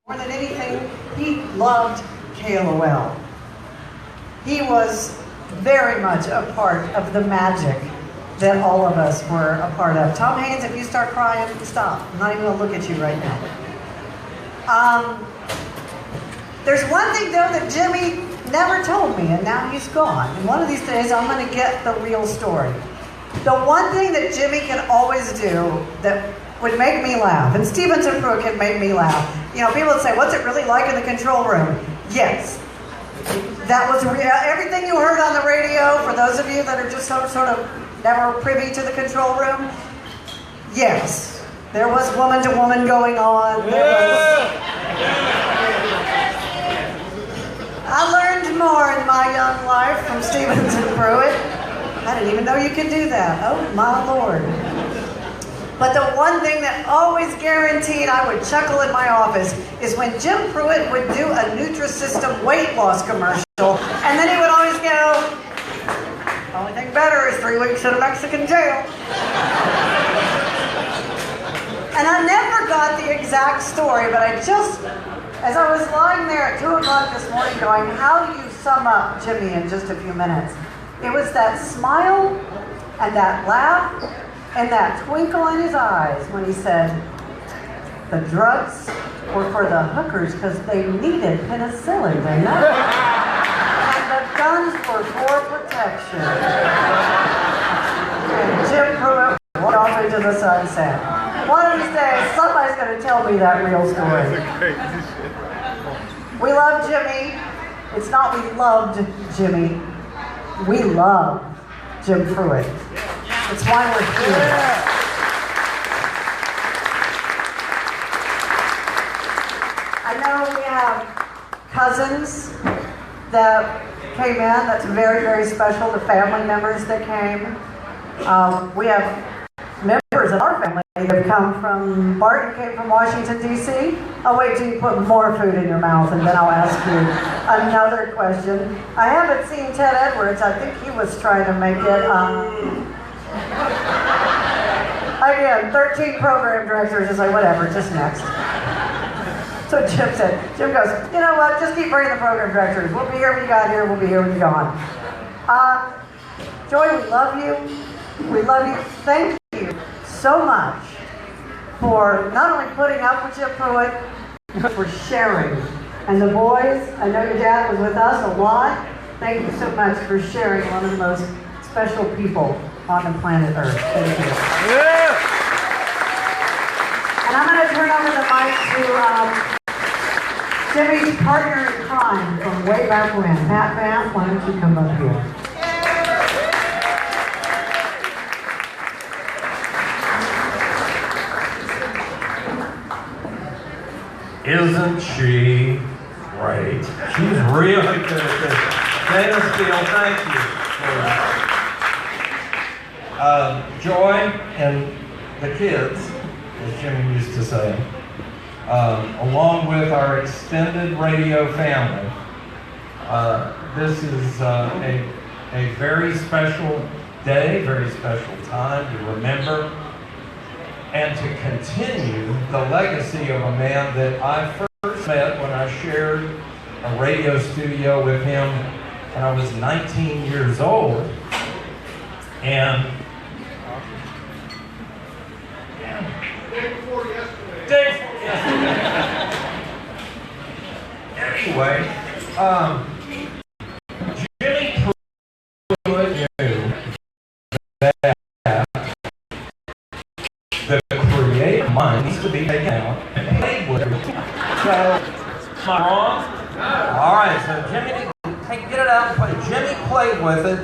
More than anything, he loved KLOL. He was very much a part of the magic that all of us were a part of. Tom Haynes, if you start crying, stop. I'm not even going to look at you right now. There's one thing, though, that Jimmy never told me, and now he's gone. And one of these days, I'm going to get the real story. The one thing that Jimmy can always do that would make me laugh, and Stevens and Pruett can make me laugh. You know, people would say, what's it really like in the control room? Yes. That was everything you heard on the radio, for those of you that are just sort of never privy to the control room. Yes. There was woman to woman going on. I learned more in my young life from Stevens and Pruett. I didn't even know you could do that. Oh my Lord. But the one thing that always guaranteed I would chuckle in my office is when Jim Pruitt would do a Nutrisystem weight loss commercial, and then he would always go, the only thing better is 3 weeks in a Mexican jail. And I never got the exact story, but I just, as I was lying there at 2 o'clock this morning going, how do you sum up Jimmy in just a few minutes? It was that smile and that laugh and that twinkle in his eyes when he said, the drugs were for the hookers because they needed penicillin, and the guns were for protection. And Jim Pruitt walked off into the sunset. One of these days, somebody's going to tell me that real story. We love Jimmy. It's not we loved Jimmy. We love Jim Pruitt. It's why we're here. I know we have cousins that came in. That's very, very special. The family members that came. We have members of our family that have come from, Barton came from Washington, D.C. I'll wait till you put more food in your mouth and then I'll ask you another question. I haven't seen Ted Edwards. I think he was trying to make it. Again, 13 program directors is like, whatever, just next. So Jim said, Jim goes, you know what, just keep bringing the program directors. We'll be here when you got here, we'll be here when you're gone. Joy, we love you. We love you. Thank you so much for not only putting up with Jim Pruitt, but for sharing. And the boys, I know your dad was with us a lot. Thank you so much for sharing one of the most special people on the planet Earth. Thank you. Yeah. And I'm going to turn over the mic to Jimmy's partner in crime from way back when. Fant, why don't you come up here? Isn't she great? She's really good at this. Dayna, Steele, thank you. Joy and the kids, as Jimmy used to say, along with our extended radio family, this is a very special day, very special time to remember and to continue the legacy of a man that I first met when I shared a radio studio with him when I was 19 years old. And day before yesterday. Anyway, Jimmy Pruitt knew that the creative mind needs to be taken out and played with it. So, am I wrong? All right, so Jimmy, get it out and play. Jimmy played with it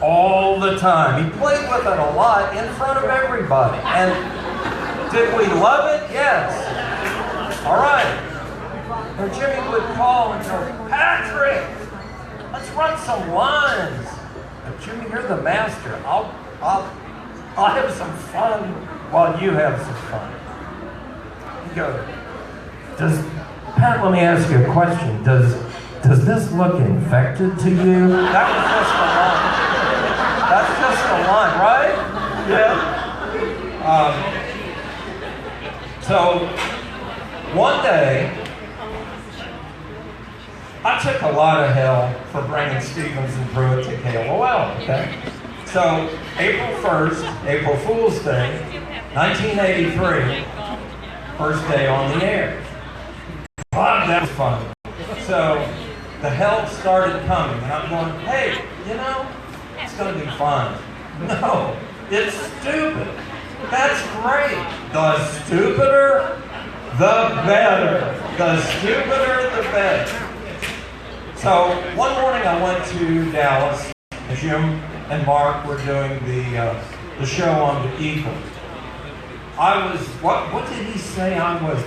all the time. He played with it a lot in front of everybody. And did we love it? Yes. All right. And Jimmy would call and go, Patrick, let's run some lines. And Jimmy, you're the master. I'll have some fun while you have some fun. You go, Pat, let me ask you a question. Does this look infected to you? That was just a line. That's just a line, right? Yeah. So one day, I took a lot of hell for bringing Stevens and Pruett to KLOL, okay? So, April 1st, April Fool's Day, 1983, first day on the air. Wow, that was fun. So, the hell started coming, and I'm going, hey, you know, it's going to be fun. No, it's stupid. That's great. The stupider, the better. The stupider, the better. So one morning I went to Dallas. Jim and Mark were doing the show on the Eagle. I was, what did he say I was?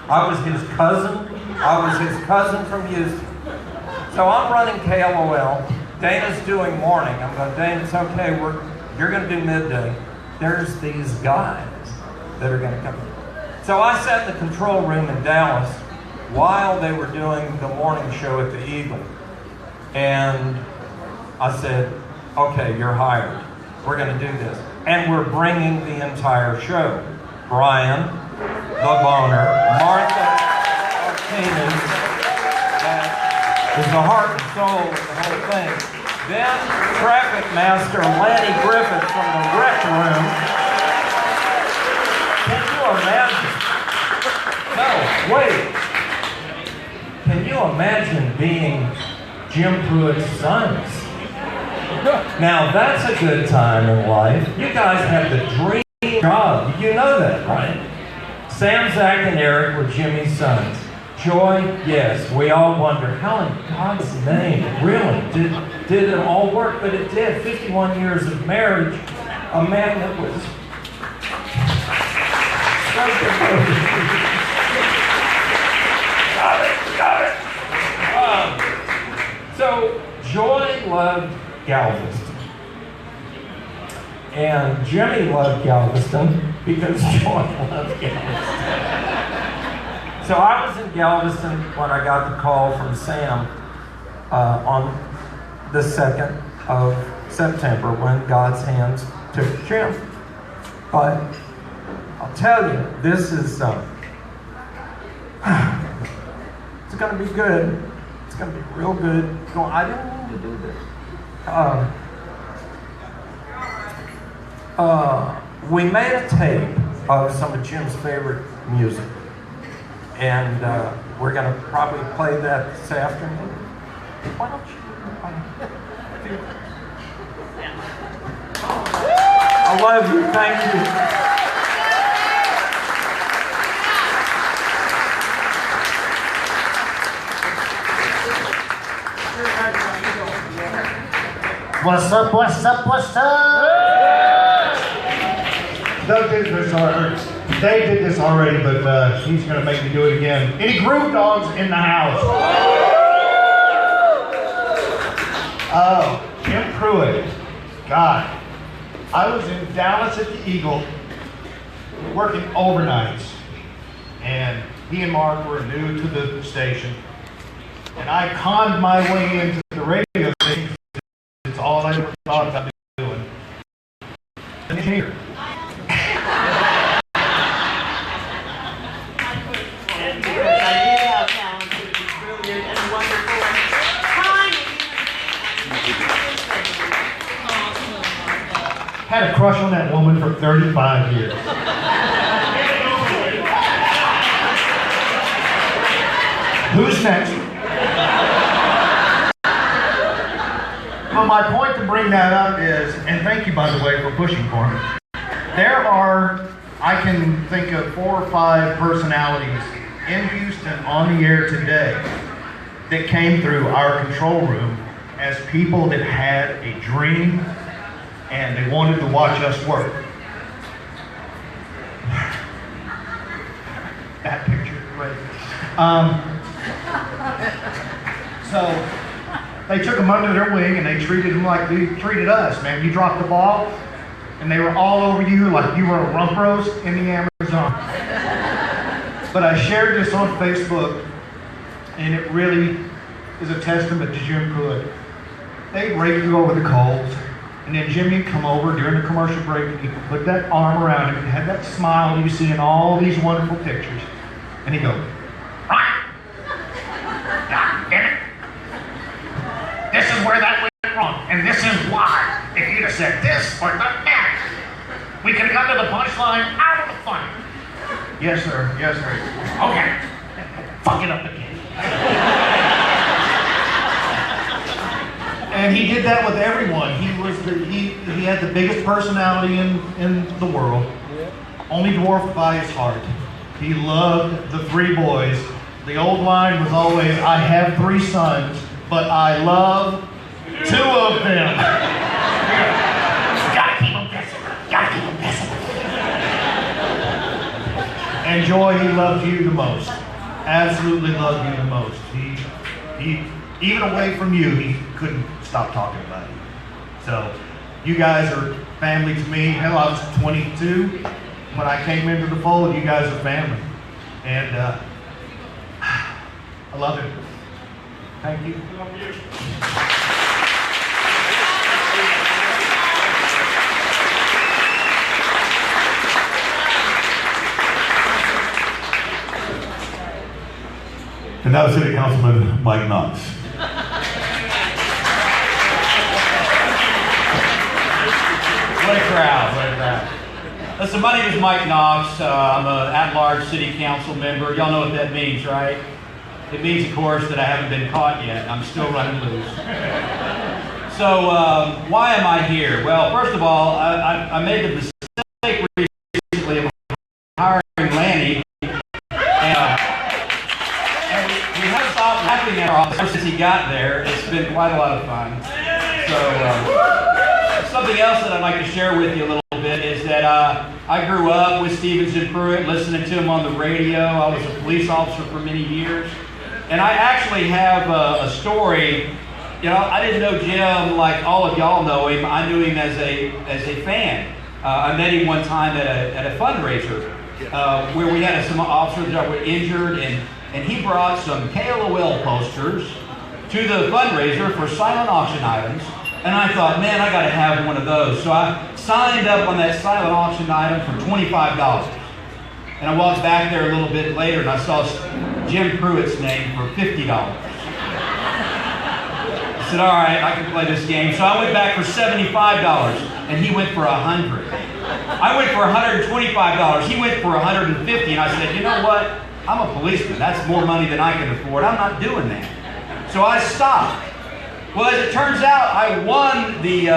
I was his cousin. I was his cousin from Houston. So I'm running KLOL. Dayna's doing morning. I'm going, Dayna, it's okay. You're going to do midday. There's these guys that are going to come in. So I sat in the control room in Dallas while they were doing the morning show at the Eagle. And I said, okay, you're hired. We're going to do this. And we're bringing the entire show. Brian, the boner, Martha, Martinez, that is the heart and soul of the whole thing. Then traffic master Lanny Griffith from the rec room. Can you imagine? No, wait. Can you imagine being Jim Pruitt's sons? Now that's a good time in life. You guys have the dream job. You know that, right? Sam, Zach, and Eric were Jimmy's sons. Joy, yes. We all wonder, how in God's name, really, did it all work? But it did. 51 years of marriage. A man that was so devoted. Got it. So Joy loved Galveston. And Jimmy loved Galveston because Joy loved Galveston. So I was in Galveston when I got the call from Sam on the 2nd of September when God's hands took Jim. But I'll tell you, this is, it's going to be good. It's going to be real good. I didn't mean to do this. We made a tape of some of Jim's favorite music. And we're going to probably play that this afternoon. Why don't you? I love you. Thank you. What's up, what's up, what's up? Doug did this already. Dave did this already, but he's going to make me do it again. Any groove dogs in the house? Oh, Jim Pruitt. God. I was in Dallas at the Eagle working overnights. And he and Mark were new to the station. And I conned my way into the radio station. It's all I ever thought about doing. And here. Had a crush on that woman for 35 years. Who's next? Well, my point to bring that up is, and thank you by the way for pushing for me, there are, I can think of 4 or 5 personalities in Houston on the air today that came through our control room as people that had a dream and they wanted to watch us work. That picture is great. So they took them under their wing and they treated them like they treated us, man. You dropped the ball and they were all over you like you were a rump roast in the Amazon. But I shared this on Facebook and it really is a testament to Jim Pruitt. They'd rake you over the coals. And then Jimmy would come over during the commercial break and he'd put that arm around him and had that smile you see in all these wonderful pictures. And he'd go, ah! Ah! where that went wrong, and this is why. If you'd have said this or that, we could have gotten to the punchline out of the fun. Yes, sir. Yes, sir. Okay. Fuck it up again. And he did that with everyone. He had the biggest personality in the world, only dwarfed by his heart. He loved the three boys. The old line was always, I have 3 sons, but I love 2 of them. Gotta keep them guessing. Gotta keep them guessing. And Joy, he loved you the most. Absolutely loved you the most. He even away from you, he couldn't stop talking about you. So, you guys are family to me. Hell, I was 22 when I came into the fold. You guys are family. And I love him. Thank you. I love you. And now City Councilman Mike Knox. What a crowd, what a crowd. Listen, my name is Mike Knox. I'm an at-large city council member. Y'all know what that means, right? It means, of course, that I haven't been caught yet. I'm still running loose. So, why am I here? Well, first of all, I made the mistake recently of hiring Lanny. And we haven't stopped laughing at our office since he got there. It's been quite a lot of fun. So, something else that I'd like to share with you a little bit is that I grew up with Jim Pruitt, listening to him on the radio. I was a police officer for many years. And I actually have a story. You know, I didn't know Jim like all of y'all know him. I knew him as a fan. I met him one time at a fundraiser where we had some officers that were injured, and he brought some KLOL posters to the fundraiser for silent auction items. And I thought, man, I got to have one of those. So I signed up on that silent auction item for $25. And I walked back there a little bit later and I saw Jim Pruitt's name for $50. I said, all right, I can play this game. So I went back for $75 and he went for $100. I went for $125. He went for $150. And I said, you know what? I'm a policeman. That's more money than I can afford. I'm not doing that. So I stopped. Well, as it turns out, I won the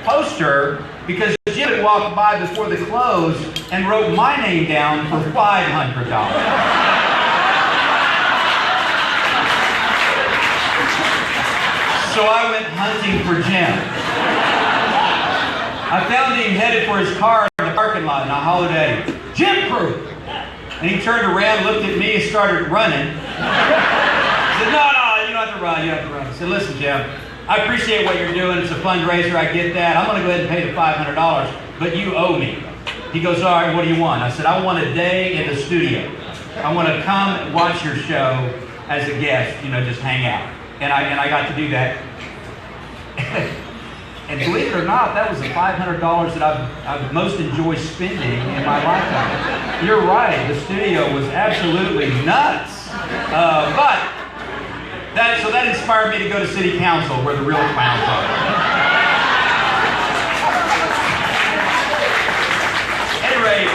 poster because Jim had walked by before the close and wrote my name down for $500. So I went hunting for Jim. I found him headed for his car in the parking lot, and I hollered at him, Jim Pruitt! And he turned around, looked at me, and started running. I said, no, you don't have to run, you don't have to run. I said, listen, Jim, I appreciate what you're doing. It's a fundraiser, I get that. I'm going to go ahead and pay the $500, but you owe me. He goes, all right, what do you want? I said, I want a day in the studio. I want to come and watch your show as a guest, just hang out. And I got to do that. And believe it or not, that was the $500 that I've most enjoyed spending in my lifetime. You're right, the studio was absolutely nuts. So that inspired me to go to city council where the real clowns are. Anyway,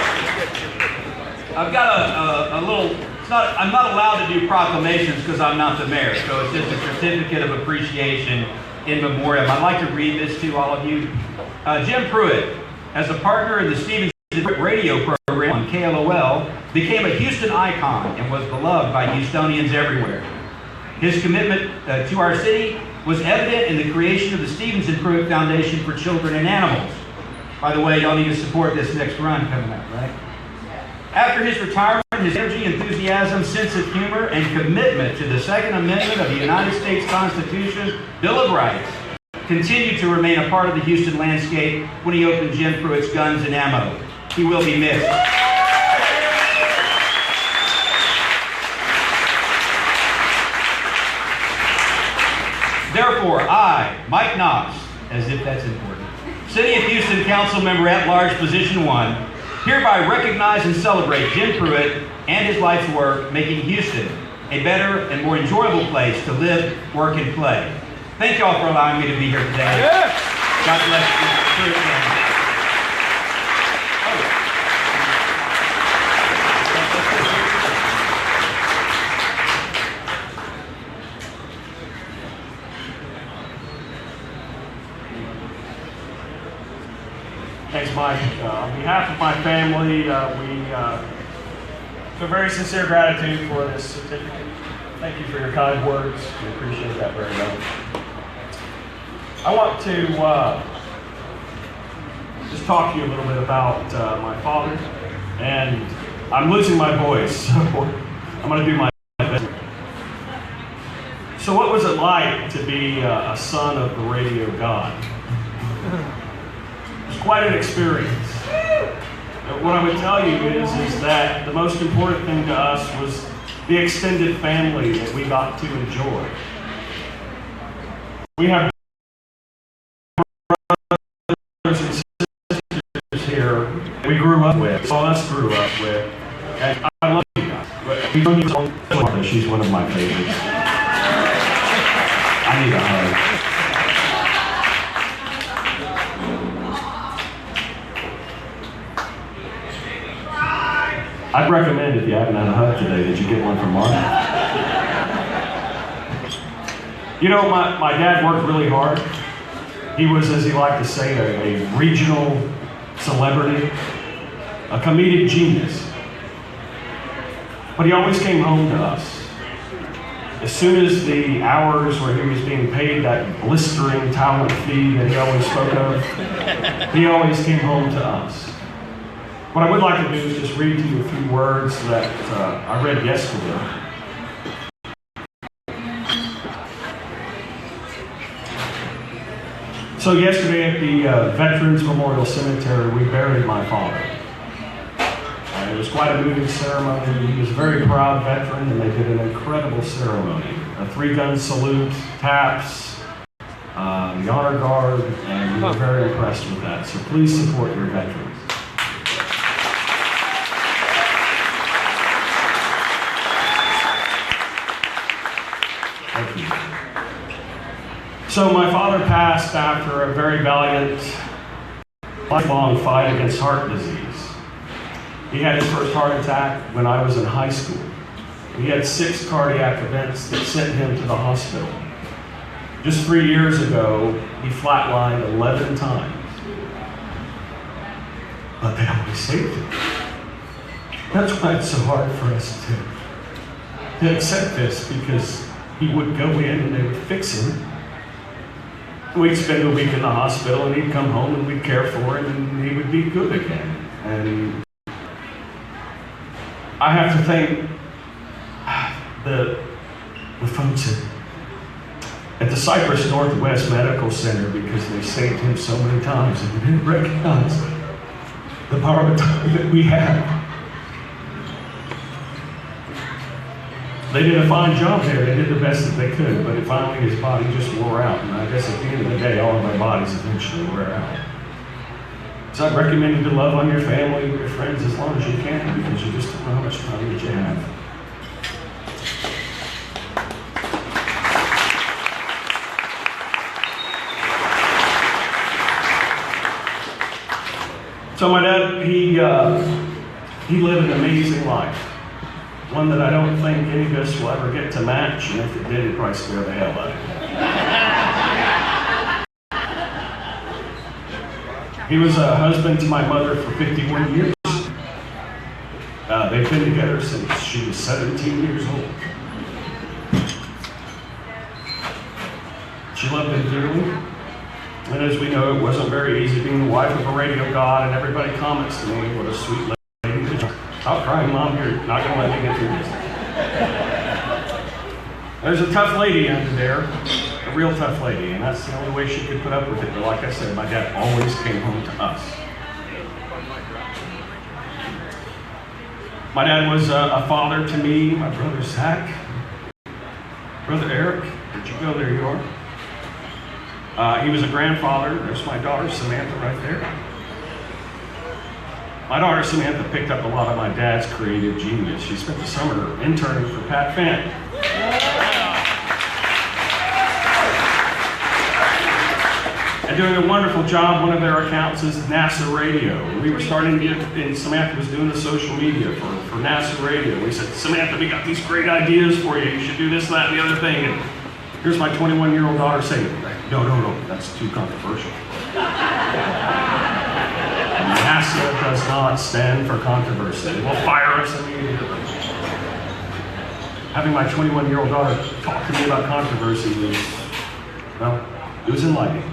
I've got a little, I'm not allowed to do proclamations because I'm not the mayor, so it's just a certificate of appreciation in memoriam. I'd like to read this to all of you. Jim Pruitt, as a partner in the Stevens radio program on KLOL, became a Houston icon and was beloved by Houstonians everywhere. His commitment to our city was evident in the creation of the Stevens and Pruitt Foundation for Children and Animals. By the way, y'all need to support this next run coming up, right? After his retirement, his energy, enthusiasm, sense of humor, and commitment to the Second Amendment of the United States Constitution, Bill of Rights, continued to remain a part of the Houston landscape when he opened Jim Pruitt's Guns and Ammo. He will be missed. Therefore, I, Mike Knox, as if that's important, City of Houston Council Member at Large, Position 1, hereby recognize and celebrate Jim Pruitt and his life's work, making Houston a better and more enjoyable place to live, work, and play. Thank y'all for allowing me to be here today. God bless you. Pruett family. Thanks, Mike. On behalf of my family, we feel very sincere gratitude for this certificate. Thank you for your kind words. We appreciate that very much. I want to just talk to you a little bit about my father, and I'm losing my voice, so I'm going to do my best. So what was it like to be a son of the radio god? It was quite an experience. What I would tell you is that the most important thing to us was the extended family that we got to enjoy. We have brothers and sisters here we grew up with, all us grew up with, and I love you guys. She's one of my favorites. I need a hug. I'd recommend, if you haven't had a hug today, that you get one from Martin. You know, my dad worked really hard. He was, as he liked to say, a regional celebrity, a comedic genius. But he always came home to us. As soon as the hours where he was being paid that blistering talent fee that he always spoke of, he always came home to us. What I would like to do is just read to you a few words that I read yesterday. So yesterday at the Veterans Memorial Cemetery, we buried my father. It was quite a moving ceremony. He was a very proud veteran, and they did an incredible ceremony. A 3-gun salute, taps, the honor guard, and we were very impressed with that. So please support your veterans. Thank you. So my father passed after a very valiant, lifelong fight against heart disease. He had his first heart attack when I was in high school. He had 6 cardiac events that sent him to the hospital. Just 3 years ago, he flatlined 11 times. But they always saved him. That's why it's so hard for us to accept this, because he would go in and they would fix him. We'd spend a week in the hospital and he'd come home and we'd care for him and he would be good again. And I have to thank the folks at the Cypress Northwest Medical Center, because they saved him so many times and we didn't recognize the power of time that we had. They did a fine job there. They did the best that they could, but finally his body just wore out. And I guess at the end of the day, all of our bodies eventually wear out. So I'd recommend you to love on your family, your friends, as long as you can, because you just don't know how much time that you have. So my dad, he lived an amazing life. One that I don't think any of us will ever get to match, and if it did, it'd probably scare the hell out of me. He was a husband to my mother for 51 years. They've been together since she was 17 years old. She loved him dearly. And as we know, it wasn't very easy being the wife of a radio god, and everybody comments to me, what a sweet lady. Stop crying, Mom, you're not going to let me get through this. There's a tough lady under there, a real tough lady, and that's the only way she could put up with it. But like I said, my dad always came home to us. My dad was a father to me, my brother Zach, brother Eric. Did you go? There you are. He was a grandfather. There's my daughter Samantha right there. My daughter Samantha picked up a lot of my dad's creative genius. She spent the summer interning for Fant. They're doing a wonderful job. One of their accounts is NASA Radio. We were starting to get, and Samantha was doing the social media for NASA Radio. We said, Samantha, we got these great ideas for you. You should do this, that, and the other thing. And here's my 21-year-old daughter saying, no, that's too controversial. NASA does not stand for controversy. We'll fire us immediately. Having my 21-year-old daughter talk to me about controversy was, well, it was enlightening.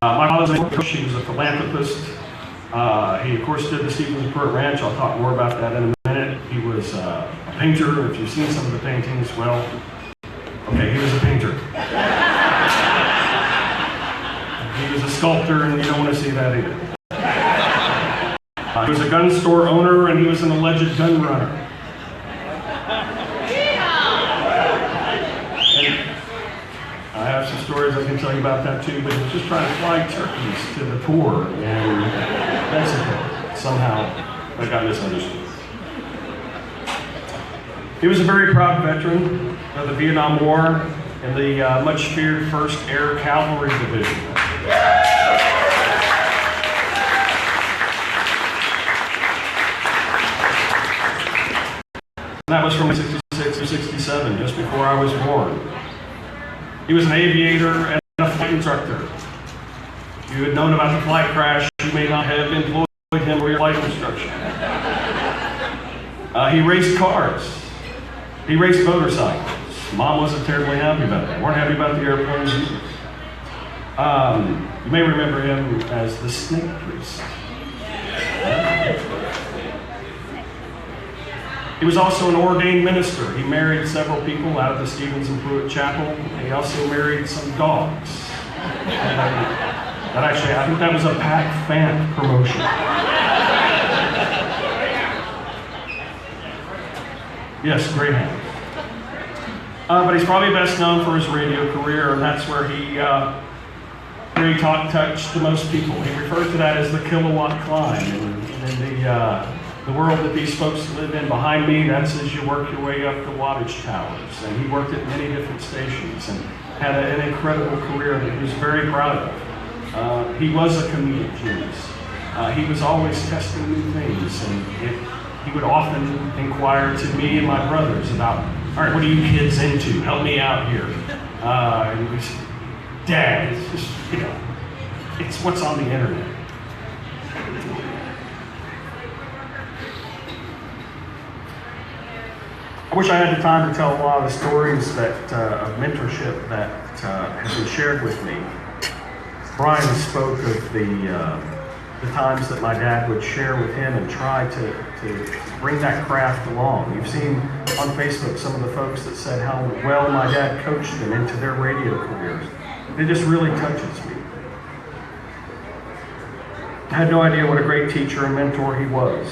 My father's a coach. He was a philanthropist. He, of course, did the Steele Pruett Ranch. I'll talk more about that in a minute. He was a painter. If you've seen some of the paintings, well, okay, he was a painter. He was a sculptor, and you don't want to see that either. He was a gun store owner, and he was an alleged gun runner. I have some stories I can tell you about that too, but he was just trying to fly turkeys to the poor in Mexico. Somehow, that got misunderstood. He was a very proud veteran of the Vietnam War in the much feared 1st Air Cavalry Division. And that was from 66 to 67, just before I was born. He was an aviator and a flight instructor. If you had known about the flight crash, you may not have employed him for your flight instruction. He raced cars. He raced motorcycles. Mom wasn't terribly happy about that. Weren't happy about the airplanes either. You may remember him as the Snake Priest. He was also an ordained minister. He married several people out of the Stevens and Pruett Chapel. He also married some dogs. That actually, I think that was a Fant promotion. Yes, Greyhound. But he's probably best known for his radio career, and that's where he touched the most people. He referred to that as the kilowatt climb. And the world that these folks live in behind me, that's as you work your way up the wattage towers. And he worked at many different stations and had an incredible career that he was very proud of. He was a comedic genius. He was always testing new things, and he would often inquire to me and my brothers about, all right, what are you kids into? Help me out here. And we said, Dad, it's just, it's what's on the internet. I wish I had the time to tell a lot of the stories that of mentorship that have been shared with me. Brian spoke of the times that my dad would share with him and try to bring that craft along. You've seen on Facebook some of the folks that said how well my dad coached them into their radio careers. It just really touches me. I had no idea what a great teacher and mentor he was.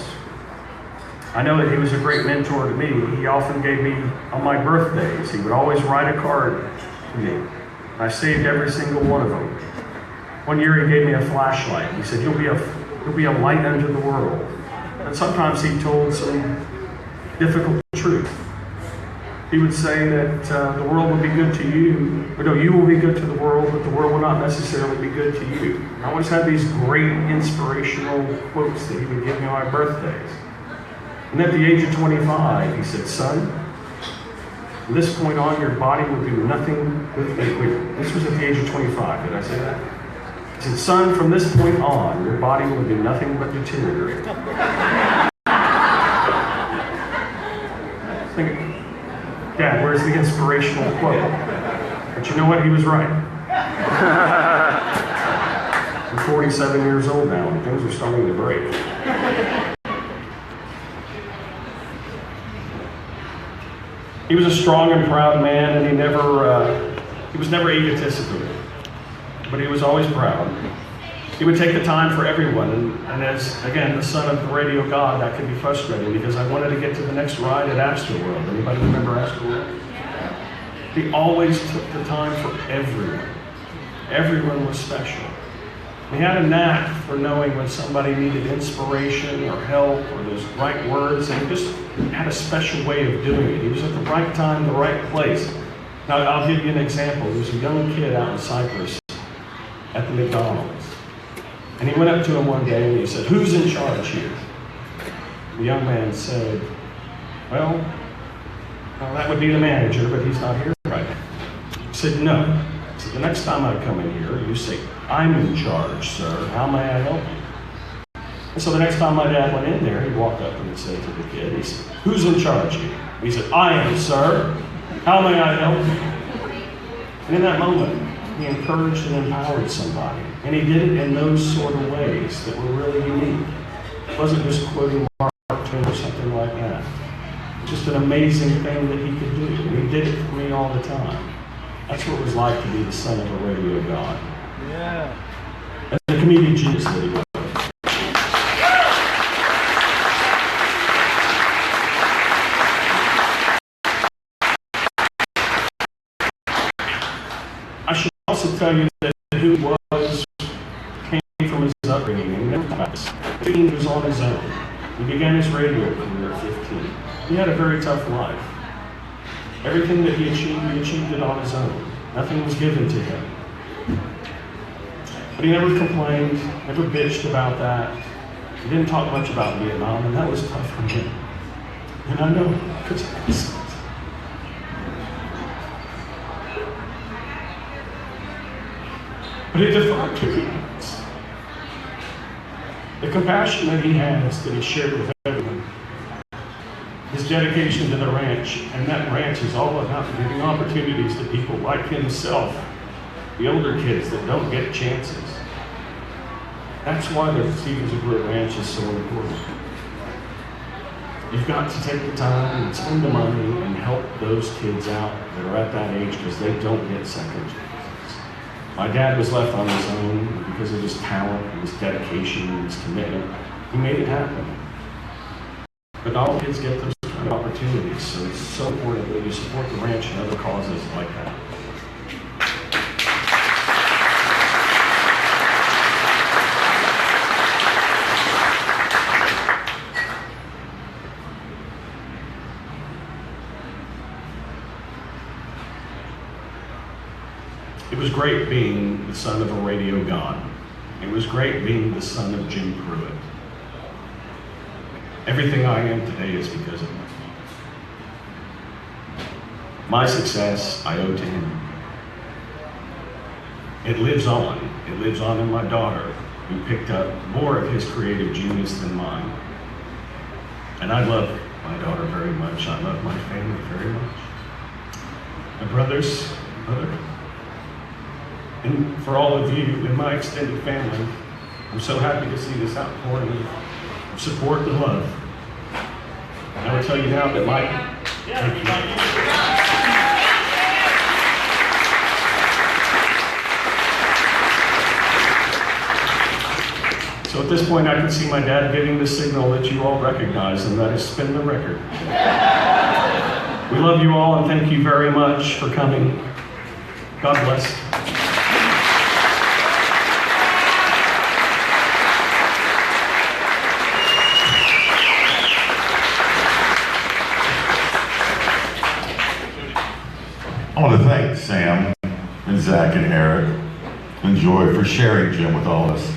I know that he was a great mentor to me. He often gave me, on my birthdays, he would always write a card to me. I saved every single one of them. One year he gave me a flashlight. He said, you'll be a light unto the world. And sometimes he told some difficult truth. He would say that the world will be good to you, or no, you will be good to the world, but the world will not necessarily be good to you. I always had these great inspirational quotes that he would give me on my birthdays. And at the age of 25, he said, son, from this point on, your body will do nothing with me. Wait, this was at the age of 25, did I say that? He said, son, from this point on, your body will do nothing but deteriorate. Dad, where's the inspirational quote? But you know what? He was right. I'm 47 years old now, and things are starting to break. He was a strong and proud man, and he was never egotistical, but he was always proud. He would take the time for everyone, and as, again, the son of the radio god, that could be frustrating because I wanted to get to the next ride at Astroworld. Anybody remember Astroworld? He always took the time for everyone. Everyone was special. He had a knack for knowing when somebody needed inspiration or help or those right words, and he just had a special way of doing it. He was at the right time, the right place. Now, I'll give you an example. There was a young kid out in Cyprus at the McDonald's. And he went up to him one day and he said, "Who's in charge here?" The young man said, well, that would be the manager, but he's not here right now. He said, "No." He said, "The next time I come in here, you say, 'I'm in charge, sir. How may I help you?'" And so the next time my dad went in there, he walked up and he said to the kid, he said, "Who's in charge here?" He said, "I am, sir. How may I help you?" And in that moment, he encouraged and empowered somebody. And he did it in those sort of ways that were really unique. It wasn't just quoting Mark Twain or something like that. Just an amazing thing that he could do. And he did it for me all the time. That's what it was like to be the son of a radio god. Yeah. And the comedic genius that he was. I should also tell you that who he was came from his upbringing. And never about this. He was on his own. He began his radio career at 15. He had a very tough life. Everything that he achieved it on his own. Nothing was given to him. But he never complained, never bitched about that. He didn't talk much about Vietnam, and that was tough for him. And I know, because I was. But it defined who he was. The compassion that he has, that he shared with everyone, his dedication to the ranch, and that ranch is all about giving opportunities to people like himself, the older kids that don't get chances. That's why the Stevens of Pruett Ranch is so important. You've got to take the time and spend the money and help those kids out that are at that age because they don't get second chances. My dad was left on his own because of his talent and his dedication and his commitment. He made it happen. But not all kids get those kind of opportunities, so it's so important that you support the ranch and other causes like that. It was great being the son of a radio god. It was great being the son of Jim Pruitt. Everything I am today is because of him. My success I owe to him. It lives on. It lives on in my daughter, who picked up more of his creative genius than mine. And I love my daughter very much. I love my family very much. My brothers, mother. And for all of you in my extended family, I'm so happy to see this outpouring of support and love. And I will tell you now that Mike, thank you. So at this point, I can see my dad giving the signal that you all recognize, and that is spin the record. We love you all, and thank you very much for coming. God bless. I want to thank Sam and Zach and Eric and Joy for sharing Jim with all of us.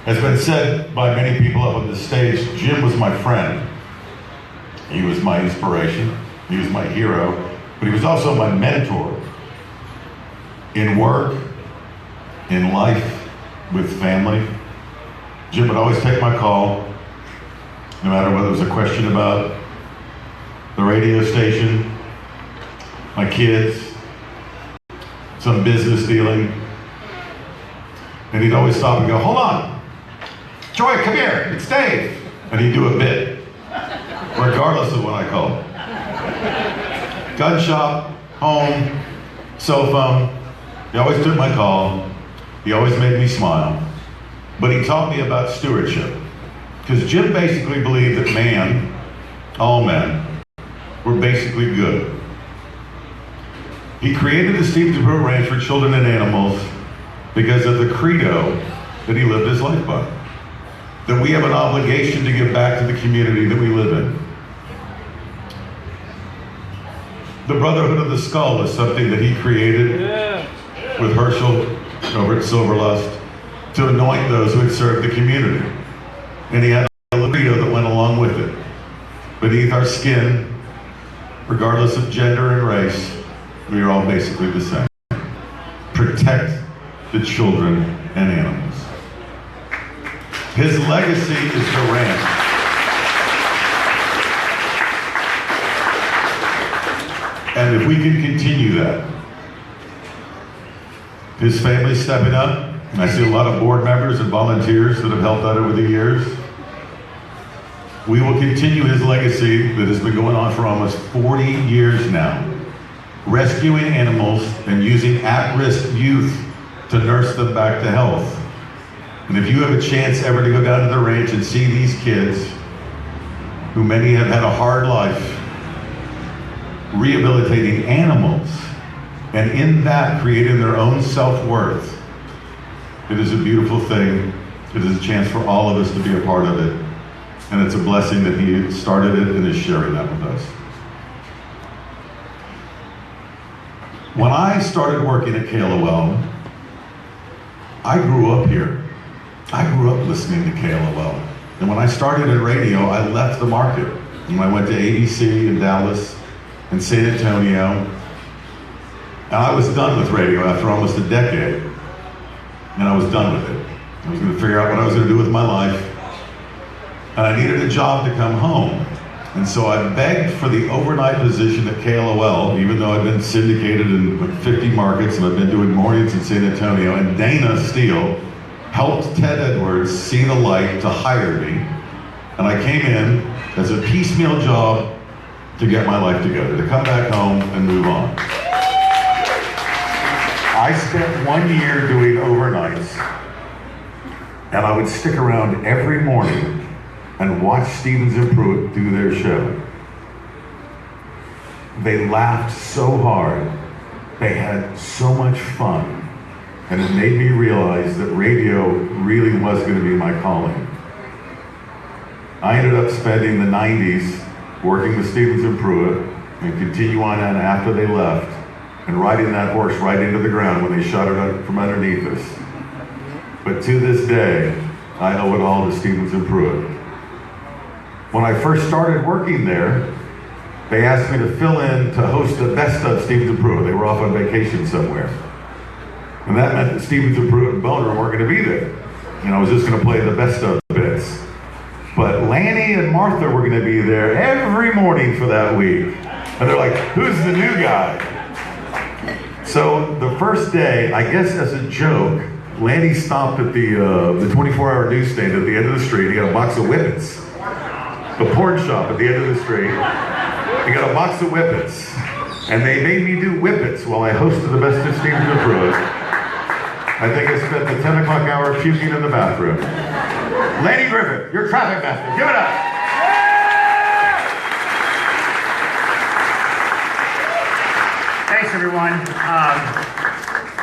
As been said by many people up on the stage, Jim was my friend. He was my inspiration. He was my hero, but he was also my mentor in work, in life, with family. Jim would always take my call, no matter whether it was a question about the radio station, my kids, some business dealing. And he'd always stop and go, "Hold on. Joy, come here, it's Dave." And he'd do a bit, regardless of what I called. Gun shop, home, cell phone. He always took my call. He always made me smile. But he taught me about stewardship. Because Jim basically believed that man, all men, were basically good. He created the Stevens Pruitt Ranch for children and animals because of the credo that he lived his life by. That we have an obligation to give back to the community that we live in. The Brotherhood of the Skull is something that he created with Herschel over at Silverlust to anoint those who had served the community. And he had a little credo that went along with it. Beneath our skin, regardless of gender and race, we are all basically the same. Protect the children and animals. His legacy is the ranch. And if we can continue that, his family's stepping up, and I see a lot of board members and volunteers that have helped out over the years. We will continue his legacy that has been going on for almost 40 years now, rescuing animals and using at-risk youth to nurse them back to health. And if you have a chance ever to go down to the ranch and see these kids, who many have had a hard life, rehabilitating animals, and in that creating their own self-worth, it is a beautiful thing. It is a chance for all of us to be a part of it. And it's a blessing that he started it and is sharing that with us. When I started working at KLOL, I grew up here. I grew up listening to KLOL. And when I started in radio, I left the market. And I went to ABC in Dallas and San Antonio. And I was done with radio after almost a decade. And I was done with it. I was going to figure out what I was going to do with my life. And I needed a job to come home. And so I begged for the overnight position at KLOL, even though I'd been syndicated in 50 markets and I've been doing mornings in San Antonio. And Dayna, Steele, helped Ted Edwards see the light to hire me. And I came in as a piecemeal job to get my life together, to come back home and move on. I spent 1 year doing overnights, and I would stick around every morning and watch Stevens and Pruett do their show. They laughed so hard, they had so much fun, and it made me realize that radio really was going to be my calling. I ended up spending the 90s working with Stevens and Pruett, and continue on after they left, and riding that horse right into the ground when they shot it from underneath us. But to this day, I owe it all to Stevens and Pruett. When I first started working there, they asked me to fill in to host the best of Stevens and Pruett. They were off on vacation somewhere. And that meant that Stevens and Pruett and Boner weren't going to be there. And I was just going to play the best of bits. But Lanny and Martha were going to be there every morning for that week. And they're like, who's the new guy? So the first day, I guess as a joke, Lanny stopped at the 24-hour newsstand at the end of the street. He got a box of Whippets. The porn shop at the end of the street. He got a box of Whippets. And they made me do Whippets while I hosted the best of Stevens and Pruett. I think I spent the 10 o'clock hour puking in the bathroom. Lanny Griffith, your traffic master. Give it up. Thanks, everyone.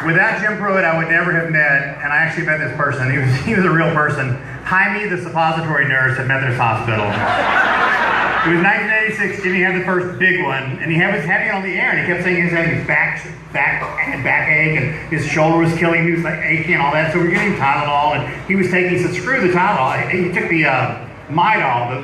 Without Jim Pruitt, I would never have met, and I actually met this person. He was a real person. Jaime, the suppository nurse at Methodist Hospital. It was 1986. Jimmy had the first big one, and he was having it on the air, and he kept saying he was having backache, and his shoulder was killing him. He was like aching and all that. So we were getting Tylenol, and he was taking. He said, "Screw the Tylenol." He took the Midol,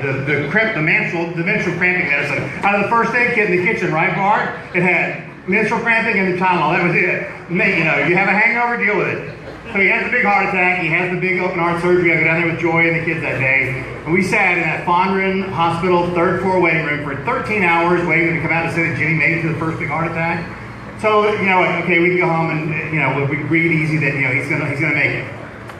the menstrual cramping medicine out of the first aid kit in the kitchen, right, Bart? It had menstrual cramping and the Tylenol. That was it. You have a hangover, deal with it. So he has the big heart attack. He has the big open heart surgery. I go down there with Joy and the kids that day. And we sat in that Fondren Hospital third floor waiting room for 13 hours waiting to come out and say that Jimmy made it to the first big heart attack. So, okay, we can go home and, we breathe easy that, he's gonna make it.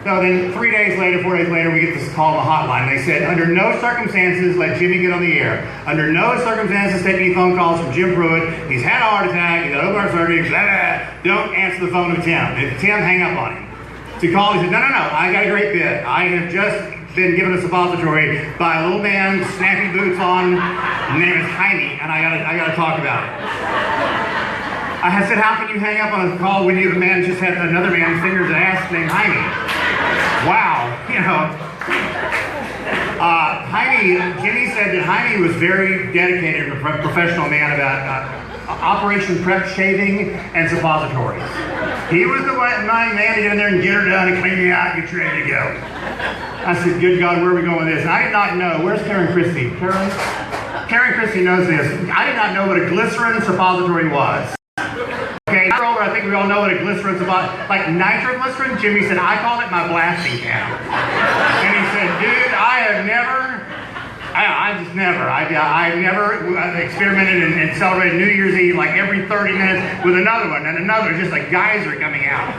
So then 4 days later, we get this call on the hotline. They said, under no circumstances let Jimmy get on the air. Under no circumstances take any phone calls from Jim Pruitt. He's had a heart attack. He's had open heart surgery. Blah, blah. Don't answer the phone to Tim. If Tim, hang up on him. So he called. He said, no. I got a great bit. I have just been given a suppository by a little man, snappy boots on. His name is Jaime, and I gotta talk about it. I said, how can you hang up on a call when you have a man just had another man's fingers and ass named Jaime? Wow, Jimmy said that Jaime was very dedicated and a professional man about Operation Prep Shaving and Suppositories. He was the man to get in there and get her done and clean me out and get you ready to go. I said, good God, where are we going with this? And I did not know. Where's Karen Christie? Karen Christie knows this. I did not know what a glycerin suppository was. Okay, I think we all know what a glycerin suppository, like nitroglycerin. Jimmy said, I call it my blasting cap. And he said, dude, I never experimented and celebrated New Year's Eve like every 30 minutes with another one and another, just like geyser coming out.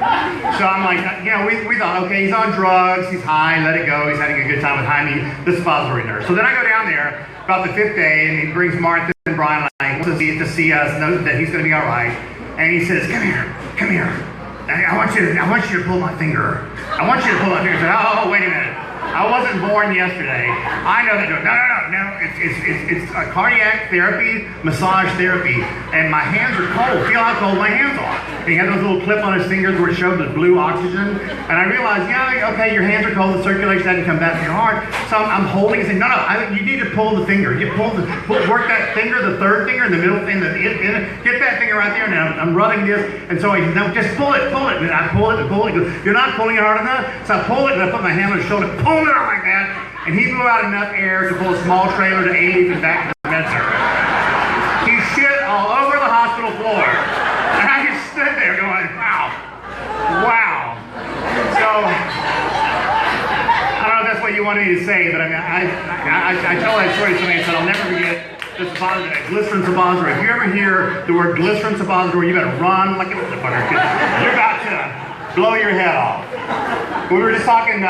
So I'm like, you know, we thought, okay, he's on drugs, he's high, let it go, he's having a good time with Jaime, the suppository nurse. So then I go down there about the 5th day and he brings Martha and Brian like, to see us, know that he's going to be all right. And he says, come here. I want you to pull my finger. I want you to pull my finger. I said, oh, wait a minute. I wasn't born yesterday. I know that. No. It's a cardiac therapy, massage therapy, and my hands are cold. Feel how cold my hands are. And he had those little clip on his fingers where it showed the blue oxygen. And I realized, yeah, okay, your hands are cold. The circulation hasn't come back to your heart. So I'm holding and saying, no. You need to pull the finger. Work that finger, the third finger, and the middle finger. Get that finger right there. And I'm rubbing this. And so I said, no, just pull it. And I pull it. He goes, you're not pulling it hard enough. So I pull it and I put my hand on his shoulder, pull it out like that, and he blew out enough air to pull a small trailer to Ames and back to the Mentor. He shit all over the hospital floor. And I just stood there going, wow. So, I don't know if that's what you wanted me to say, but I mean, I tell that story to somebody and said, I'll never forget the suppository, glycerin suppository. If you ever hear the word glycerin suppository, you better run like a motherfucker. You're about to blow your head off. We were just talking,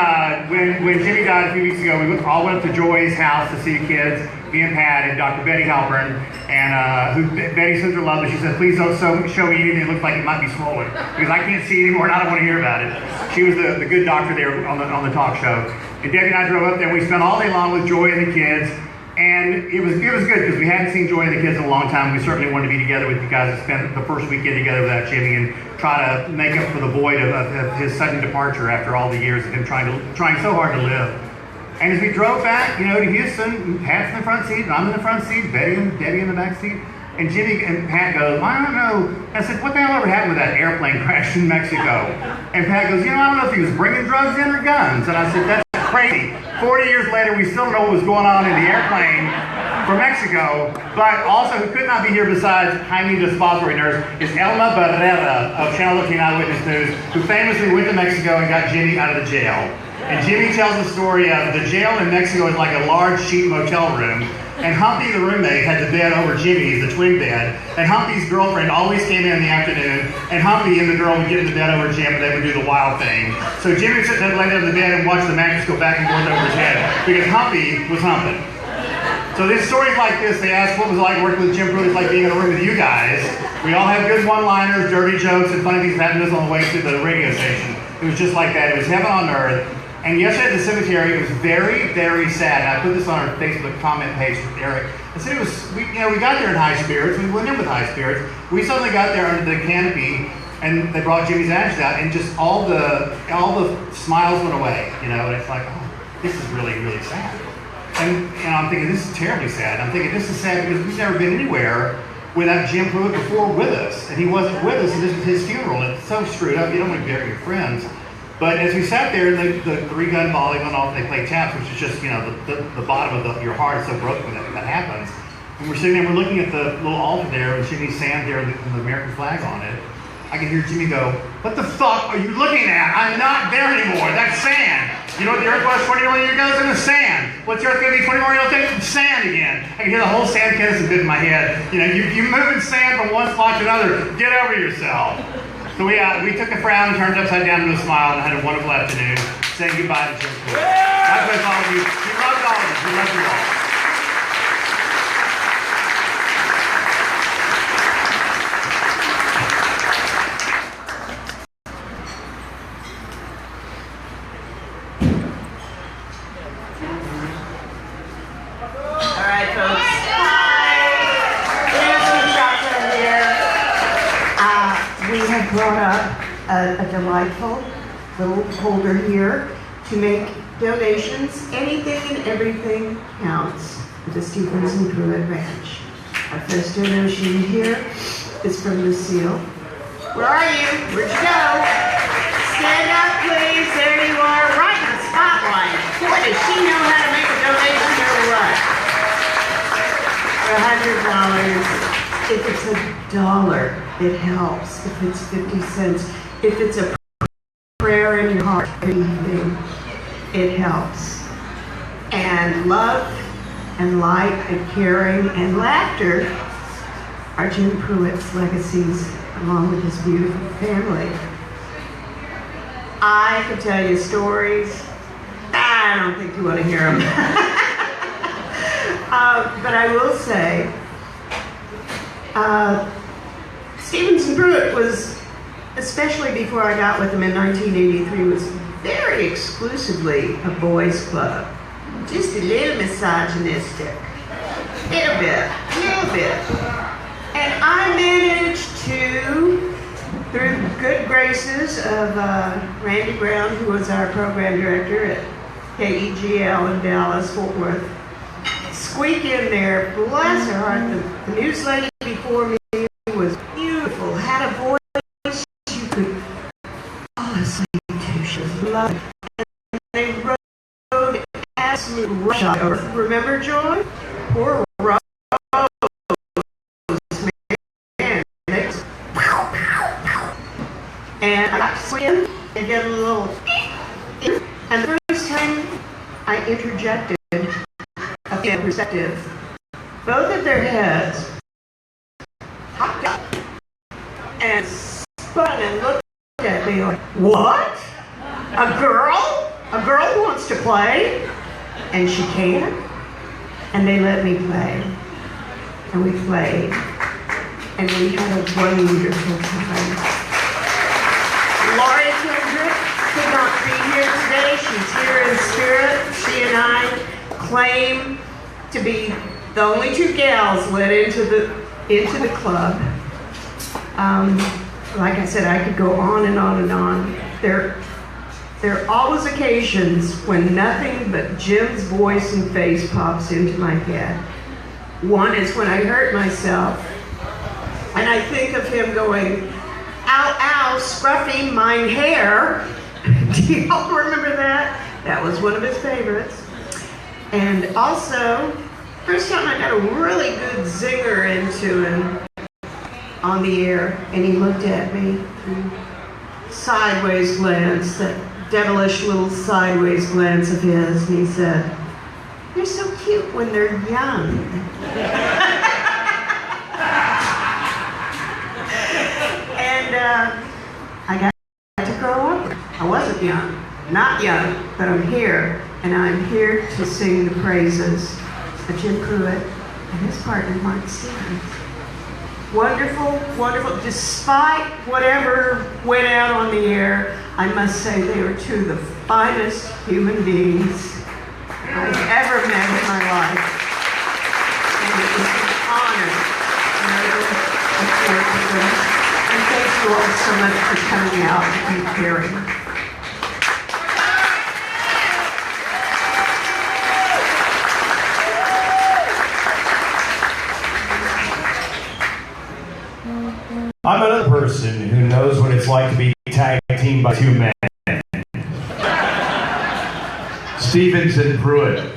when Jimmy died a few weeks ago, we all went up to Joy's house to see the kids, me and Pat and Dr. Betty Halpern, and Betty sends her love, but she said, please don't show me anything that looks like it might be swollen, because I can't see anymore and I don't want to hear about it. She was the good doctor there on the talk show. And Debbie and I drove up there, and we spent all day long with Joy and the kids, and it was good because we hadn't seen Joy and the kids in a long time. We certainly wanted to be together with you guys and spend the first weekend together without Jimmy and try to make up for the void of his sudden departure after all the years of him trying so hard to live. And as we drove back, to Houston, Pat's in the front seat, and I'm in the front seat, Betty and Debbie in the back seat, and Jimmy and Pat goes, I don't know. I said, what the hell ever happened with that airplane crash in Mexico? And Pat goes, I don't know if he was bringing drugs in or guns. And I said, that's crazy. 40 years later, we still don't know what was going on in the airplane for Mexico, but also who could not be here besides Jaime, the suppository nurse, is Elma Barrera of Channel 13 Eyewitness News, who famously went to Mexico and got Jimmy out of the jail. And Jimmy tells the story of the jail in Mexico is like a large cheap motel room, and Humpy, the roommate, had the bed over Jimmy's, the twin bed, and Humpy's girlfriend always came in the afternoon, and Humpy and the girl would get in the bed over Jim, and they would do the wild thing. So Jimmy would sit there, lay down in the bed and watch the mattress go back and forth over his head, because Humpy was humping. So these stories like this, they ask what was it like working with Jim Pruitt. It's like being in a room with you guys. We all have good one-liners, dirty jokes, and funny things that happened to us on the way to the radio station. It was just like that. It was heaven on earth. And yesterday at the cemetery, it was very, very sad. And I put this on our Facebook comment page with Eric. I said we got there in high spirits. We went in with high spirits. We suddenly got there under the canopy, and they brought Jimmy's ashes out, and just all the smiles went away. And it's like, oh, this is really, really sad. And I'm thinking, this is terribly sad. I'm thinking, this is sad because we've never been anywhere without Jim Pruitt before with us. And he wasn't with us, and this was his funeral. And it's so screwed up. You don't want to bury your friends. But as we sat there, the three-gun volley went off, and they played taps, which is just, the bottom of your heart is so broken when that happens. And we're sitting there, we're looking at the little altar there with Jimmy's sand there with the American flag on it. I can hear Jimmy go, what the fuck are you looking at? I'm not there anymore. That's sand. You know what the earth was 20 million years ago? It's in the sand. What's the earth going to be 20 more years ago? It's sand again. I can hear the whole sand kinesis bit in my head. You moving sand from one spot to another. Get over yourself. So we took a frown, turned it upside down to a smile, and had a wonderful afternoon saying goodbye to Jim Pruitt. God bless all of you. We loved all of you. We love you all. Brought up a delightful little holder here to make donations. Anything and everything counts at the Stevens and Pruitt Ranch. Our first donation here is from Lucille. Where are you? Where'd you go? Stand up, please. There you are, right in the spotlight. Boy, does she know how to make a donation or what? For $100. If it's $1, it helps. If it's 50 cents, if it's a prayer in your heart every evening, it helps. And love and light and caring and laughter are Jim Pruitt's legacies, along with his beautiful family. I could tell you stories. I don't think you want to hear them. But I will say, Stevenson Pruett was, especially before I got with him in 1983, was very exclusively a boys' club. Just a little misogynistic. Little bit. And I managed to, through the good graces of Randy Brown, who was our program director at KEGL in Dallas, Fort Worth, squeak in there. Bless her heart, the news lady before me was beautiful, had a voice you could fall asleep to. She was lovely. And they rode absolute rush hour. Remember, Joy? Poor Rose. Man, and I got to swim and get a little. And the first time I interjected a perspective, both of their heads popped up and spun and looked at me like, what? A girl? A girl who wants to play? And she can? And they let me play. And we played. And we had a wonderful time. Laurie could not be here today. She's here in spirit. She and I claim to be the only two gals let into the club. Like I said, I could go on and on and on. There are always occasions when nothing but Jim's voice and face pops into my head. One is when I hurt myself, and I think of him going, ow, ow, scruffy, mine hair. Do you all remember that? That was one of his favorites. And also, first time I got a really good zinger into him on the air, and he looked at me through sideways glance, that devilish little sideways glance of his, and he said, "They're so cute when they're young." And I got to grow up. I wasn't young, not young, but I'm here, and I'm here to sing the praises of Jim Pruitt and his partner, Mark Stevens. Wonderful, wonderful. Despite whatever went out on the air, I must say they were two of the finest human beings I've ever met in my life. And it was an honor to work with them. And thank you all so much for coming out and caring. I'm another person who knows what it's like to be tag teamed by two men. Stevens and Pruett.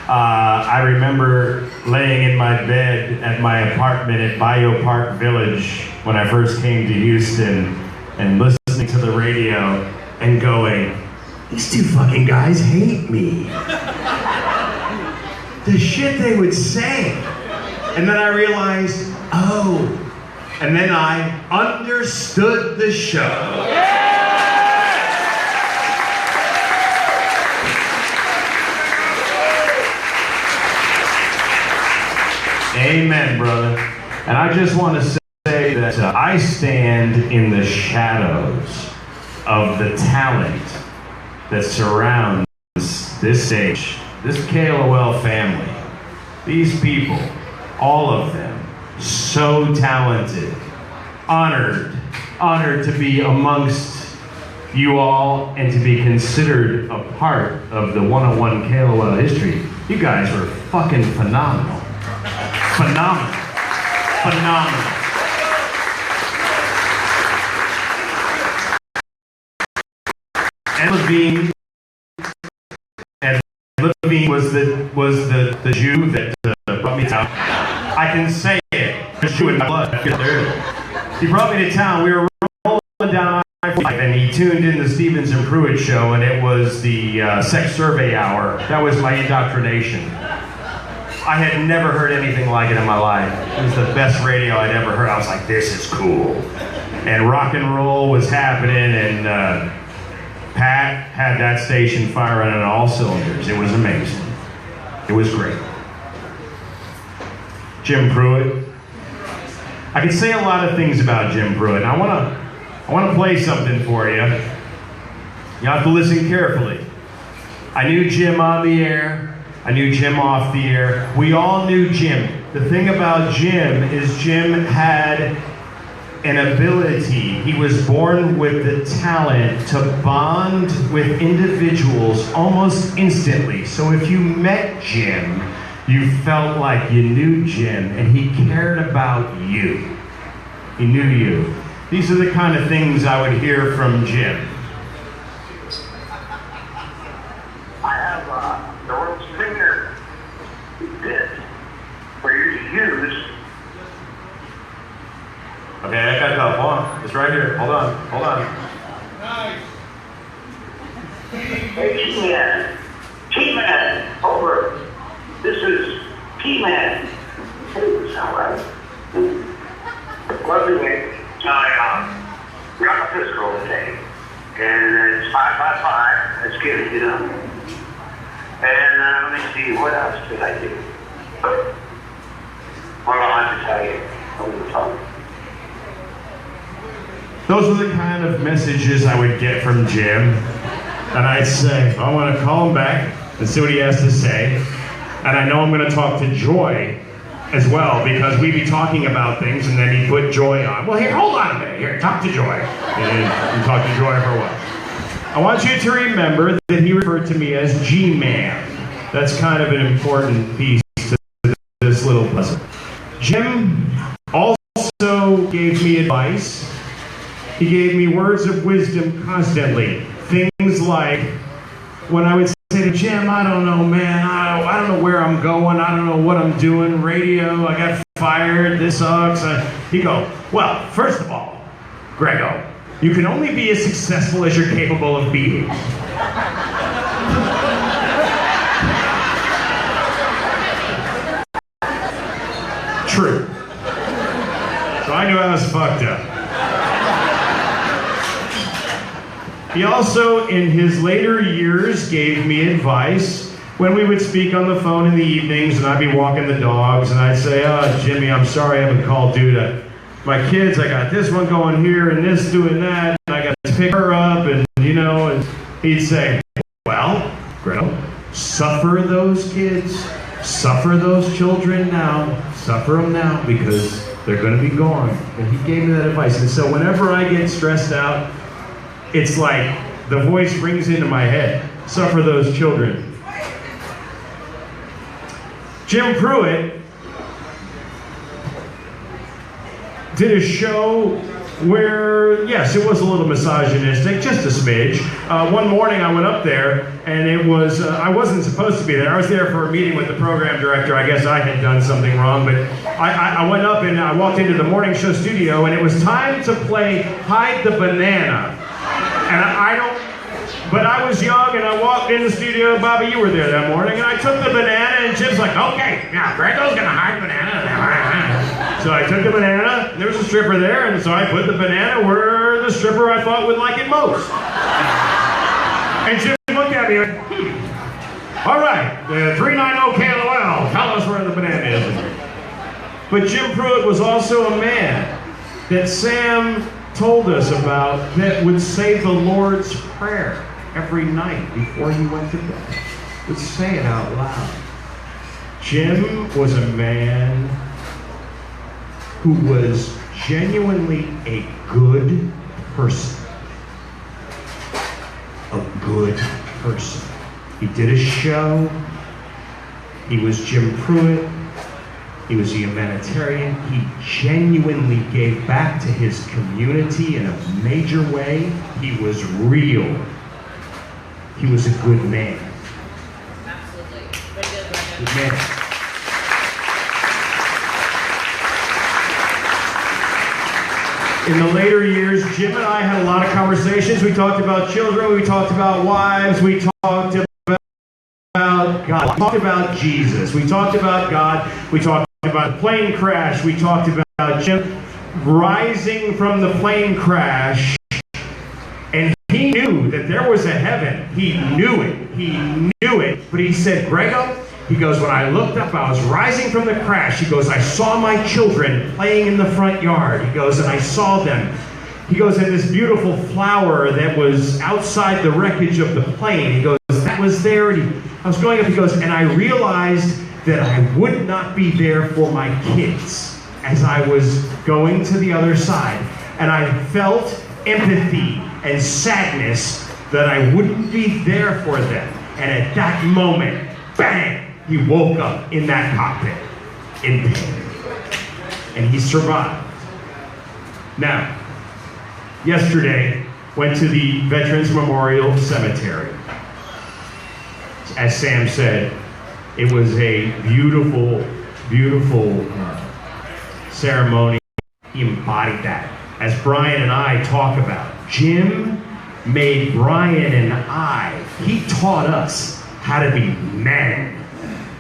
I remember laying in my bed at my apartment at Bayou Park Village when I first came to Houston and listening to the radio and going, these two fucking guys hate me. The shit they would say. And then I realized, oh, and then I understood the show. Amen, brother. And I just want to say that I stand in the shadows of the talent that surrounds this stage, this KLOL family. These people, all of them, so talented, honored to be amongst you all and to be considered a part of the 101 KLOL history. You guys were fucking phenomenal. Phenomenal. Phenomenal. And Levine was the Jew that brought me to town. I can say it. There's Jew in my blood. He brought me to town. We were rolling down I-5, and he tuned in the Stevens and Pruitt show, and it was the sex survey hour. That was my indoctrination. I had never heard anything like it in my life. It was the best radio I'd ever heard. I was like, this is cool. And rock and roll was happening, and Pat had that station firing on all cylinders. It was amazing. It was great. Jim Pruitt. I can say a lot of things about Jim Pruitt, and I want to play something for you. You have to listen carefully. I knew Jim on the air. I knew Jim off the air. We all knew Jim. The thing about Jim is Jim had an ability. He was born with the talent to bond with individuals almost instantly. So if you met Jim, you felt like you knew Jim, and he cared about you. He knew you. These are the kind of things I would hear from Jim. I have the world's finger bit for you to use. Okay, I got tough. Hold on. It's right here. Hold on. Hold on. Nice. Hey, T-Man. T-Man. Over. This is T-Man. Hey, sound right? Loving it. We're on a physical today. And it's 5 Let's get it done. And let me see, what else did I do? Well, I'll have to tell you over the phone. Those were the kind of messages I would get from Jim. And I'd say, I want to call him back and see what he has to say. And I know I'm going to talk to Joy as well, because we'd be talking about things, and then he'd put Joy on. Well, here, hold on a minute. Here, talk to Joy. And talk to Joy for a while. I want you to remember that he referred to me as G-Man. That's kind of an important piece to this little puzzle. Jim also gave me advice. He gave me words of wisdom constantly. Things like, when I would say to Jim, I don't know, man, I don't know where I'm going, I don't know what I'm doing, radio, I got fired, this sucks. He'd go, well, first of all, GregO, you can only be as successful as you're capable of being. True. So I knew I was fucked up. He also, in his later years, gave me advice when we would speak on the phone in the evenings, and I'd be walking the dogs, and I'd say, oh, Jimmy, I'm sorry I haven't called due to my kids. I got this one going here, and this doing that, and I got to pick her up, and and he'd say, well, GregO, suffer those kids, suffer those children now, suffer them now, because they're going to be gone. And he gave me that advice. And so whenever I get stressed out, it's like the voice rings into my head. Suffer those children. Jim Pruitt did a show where, yes, it was a little misogynistic, just a smidge. One morning I went up there, and it was, I wasn't supposed to be there. I was there for a meeting with the program director. I guess I had done something wrong, but I went up and I walked into the morning show studio, and it was time to play Hide the Banana. And but I was young, and I walked in the studio. Bobby, you were there that morning, and I took the banana, and Jim's like, okay, now GregO's gonna hide the banana. So I took the banana, and there was a stripper there, and so I put the banana where the stripper I thought would like it most. And Jim looked at me like, all right, 390 KLOL, tell us where the banana is. But Jim Pruitt was also a man that Sam told us about that would say the Lord's Prayer every night before he went to bed. Would say it out loud. Jim was a man who was genuinely a good person. A good person. He did a show. He was Jim Pruitt. He was a humanitarian. He genuinely gave back to his community in a major way. He was real. He was a good man. Absolutely. Good man. In the later years, Jim and I had a lot of conversations. We talked about children, we talked about wives, we talked about God, we talked about Jesus, we talked about God, we talked about the plane crash, we talked about Jim rising from the plane crash, and he knew that there was a heaven. He knew it, but he said, GregO, he goes, when I looked up, I was rising from the crash. He goes, I saw my children playing in the front yard. He goes, and I saw them. He goes, and this beautiful flower that was outside the wreckage of the plane, he goes, that was there. And I was going up, he goes, and I realized that I would not be there for my kids as I was going to the other side. And I felt empathy and sadness that I wouldn't be there for them. And at that moment, bang! He woke up in that cockpit in pain. And he survived. Now, yesterday, went to the Veterans Memorial Cemetery. As Sam said, it was a beautiful, beautiful ceremony. He embodied that. As Brian and I talk about, Jim made Brian and I, he taught us how to be men.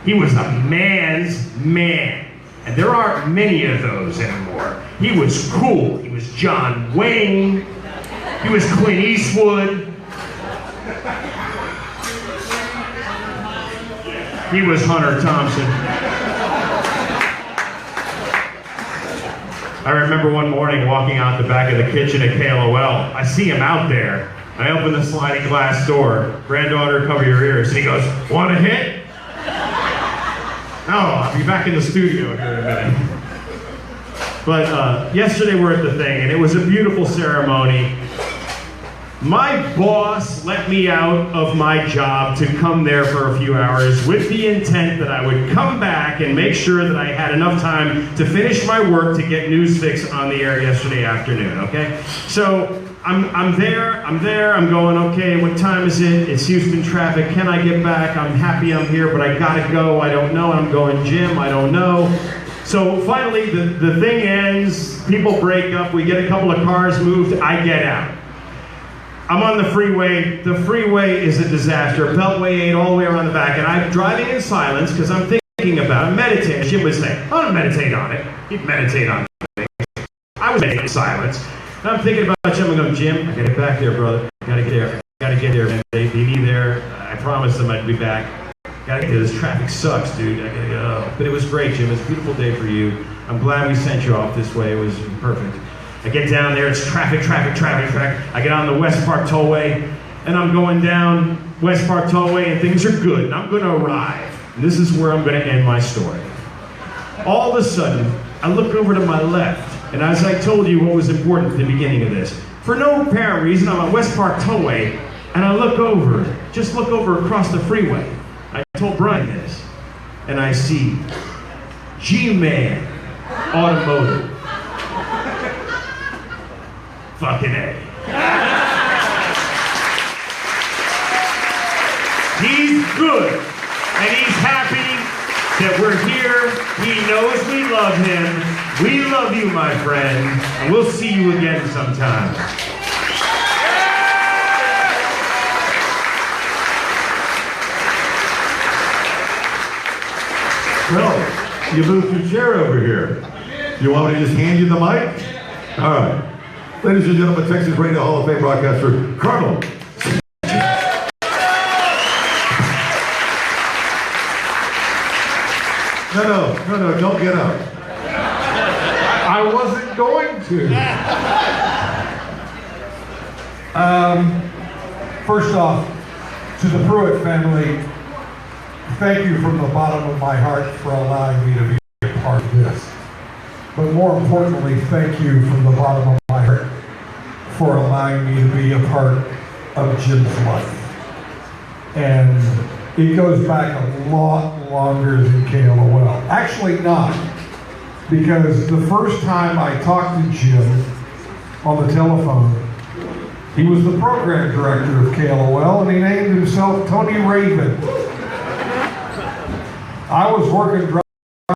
He was a man's man. And there aren't many of those anymore. He was cool. He was John Wayne. He was Clint Eastwood. He was Hunter Thompson. I remember one morning walking out the back of the kitchen at KLOL. I see him out there. I open the sliding glass door. Granddaughter, cover your ears. And he goes, want a hit? Oh, I'll be back in the studio here in a minute. But yesterday we're at the thing, and it was a beautiful ceremony. My boss let me out of my job to come there for a few hours with the intent that I would come back and make sure that I had enough time to finish my work to get Newsfix on the air yesterday afternoon, okay? So I'm there, I'm going, okay, what time is it? It's Houston traffic, can I get back? I'm happy I'm here, but I gotta go, I don't know. I'm going, Jim, I don't know. So finally, the thing ends, people break up, we get a couple of cars moved, I get out. I'm on the freeway. The freeway is a disaster. Beltway 8 all the way around the back, and I'm driving in silence because I'm thinking about it, meditating. Jim would say, I don't meditate on it. He'd meditate on things. I was meditating in silence. And I'm thinking about Jim. I'm going, Jim, I gotta get back there, brother. Gotta get there. Gotta get there. Man. They need me there. I promised them I'd be back. Gotta get there. This traffic sucks, dude. I gotta go. But it was great, Jim. It was a beautiful day for you. I'm glad we sent you off this way. It was perfect. I get down there, it's traffic. I get on the West Park Tollway, and I'm going down West Park Tollway, and things are good, and I'm gonna arrive. And this is where I'm gonna end my story. All of a sudden, I look over to my left, and as I told you what was important at the beginning of this, for no apparent reason, I'm on West Park Tollway, and I look over across the freeway. I told Brian this, and I see G-Man Automotive. Fucking A. He's good, and he's happy that we're here. He knows we love him. We love you, my friend, and we'll see you again sometime. Well, you moved your chair over here. You want me to just hand you the mic? All right. Ladies and gentlemen, Texas Radio Hall of Fame broadcaster, Colonel. No, don't get up. I wasn't going to. First off, to the Pruett family, thank you from the bottom of my heart for allowing me to be a part of this. But more importantly, thank you from the bottom of my heart for allowing me to be a part of Jim's life. And it goes back a lot longer than KLOL. Actually not. because the first time I talked to Jim on the telephone, he was the program director of KLOL, and he named himself Tony Raven. I was working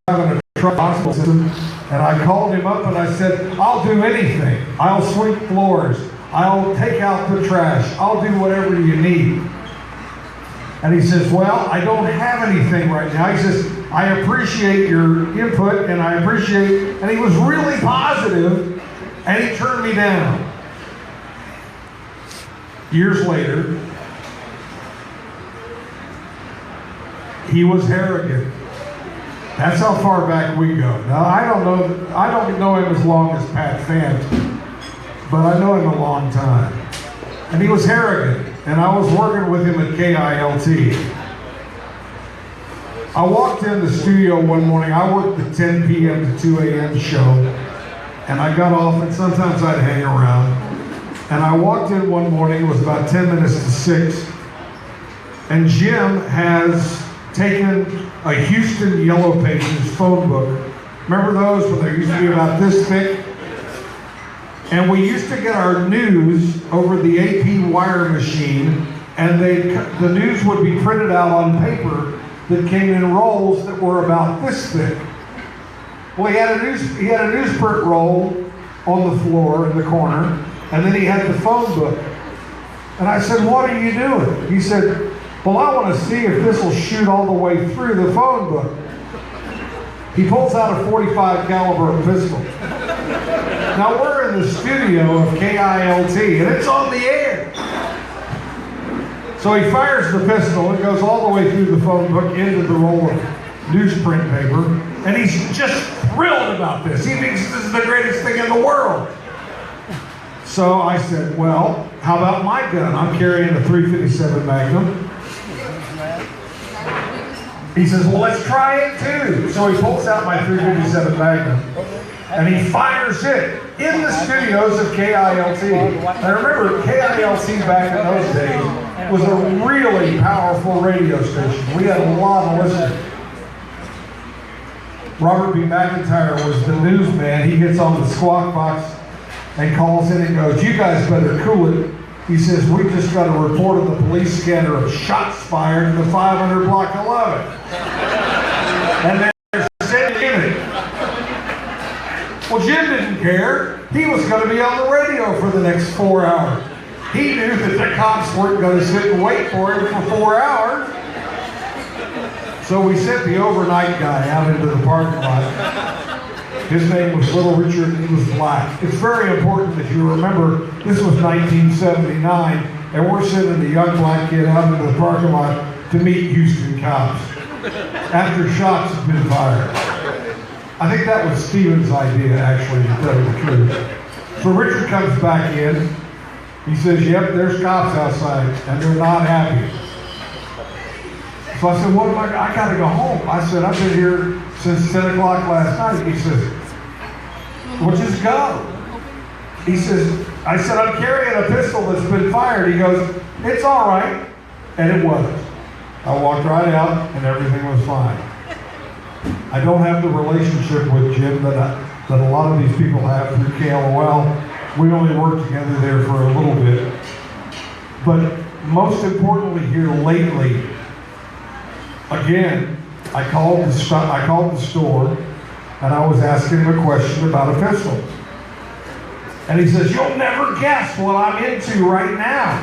driving a truck hospital system, and I called him up and I said, I'll do anything. I'll sweep floors. I'll take out the trash. I'll do whatever you need. And he says, well, I don't have anything right now. He says, I appreciate your input, and I appreciate, and he was really positive, and he turned me down. Years later, he was arrogant. That's how far back we go. Now, I don't know him as long as Pat Fant, but I know him a long time. And he was arrogant, and I was working with him at KILT. I walked in the studio one morning. I worked the 10 p.m. to 2 a.m. show, and I got off, and sometimes I'd hang around. And I walked in one morning, it was about 10 minutes to 6, and Jim has taken a Houston Yellow Pages phone book. Remember those when they used to be about this thick? And we used to get our news over the AP wire machine, and the news would be printed out on paper that came in rolls that were about this thick. Well, he had a newsprint roll on the floor in the corner, and then he had the phone book. And I said, what are you doing? He said, well, I want to see if this will shoot all the way through the phone book. He pulls out a .45 caliber pistol. Now we're in the studio of KILT, and it's on the air. So he fires the pistol, it goes all the way through the phone book into the roll of newsprint paper, and he's just thrilled about this. He thinks this is the greatest thing in the world. So I said, well, how about my gun? I'm carrying a .357 Magnum. He says, well, let's try it too. So he pulls out my .357 Magnum, and he fires it in the studios of KILT. Now remember, KILT back in those days was a really powerful radio station. We had a lot of listeners. Robert B. McIntyre was the newsman. He gets on the squawk box and calls in and goes, you guys better cool it. He says, we just got a report of the police scanner of shots fired in the 500 block 11. And they're sitting in it. Well, Jim didn't care. He was going to be on the radio for the next 4 hours. He knew that the cops weren't going to sit and wait for him for 4 hours. So we sent the overnight guy out into the parking lot. His name was Little Richard, and he was black. It's very important that you remember this was 1979, and we're sending a young black kid out into the parking lot to meet Houston cops after shots had been fired. I think that was Steven's idea, actually, to tell you the truth. So Richard comes back in. He says, yep, there's cops outside, and they're not happy. So I said, what am I got to go home. I said, I've been here since 10 o'clock last night. He says, well, just go. He says, I said, I'm carrying a pistol that's been fired. He goes, it's all right. And it was. I walked right out, and everything was fine. I don't have the relationship with Jim that a lot of these people have through KLOL. We only worked together there for a little bit. But most importantly here lately, again, I called the store, and I was asking him a question about a pistol. And he says, you'll never guess what I'm into right now.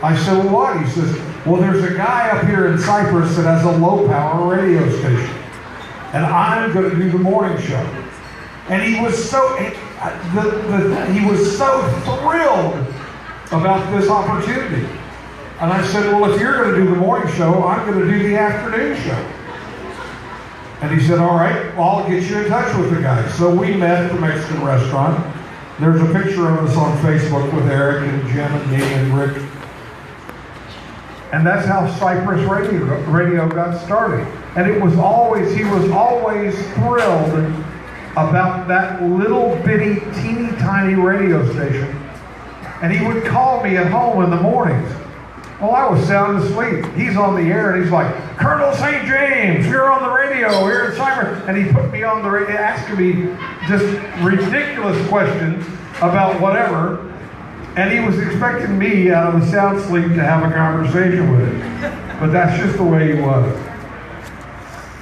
I said, well, what? He says, well, there's a guy up here in Cyprus that has a low-power radio station, and I'm going to do the morning show. And he was so thrilled about this opportunity. And I said, well, if you're going to do the morning show, I'm going to do the afternoon show. And he said, all right, well, I'll get you in touch with the guy. So we met at the Mexican restaurant. There's a picture of us on Facebook with Eric and Jim and me and Rick. And that's how Cypress Radio got started. And he was always thrilled about that little bitty, teeny tiny radio station. And he would call me at home in the mornings. Well, I was sound asleep. He's on the air and he's like, Colonel St. James, you're on the radio here in Cypress. and he put me on the radio, asking me just ridiculous questions about whatever, and he was expecting me out of a sound sleep to have a conversation with him. But that's just the way he was.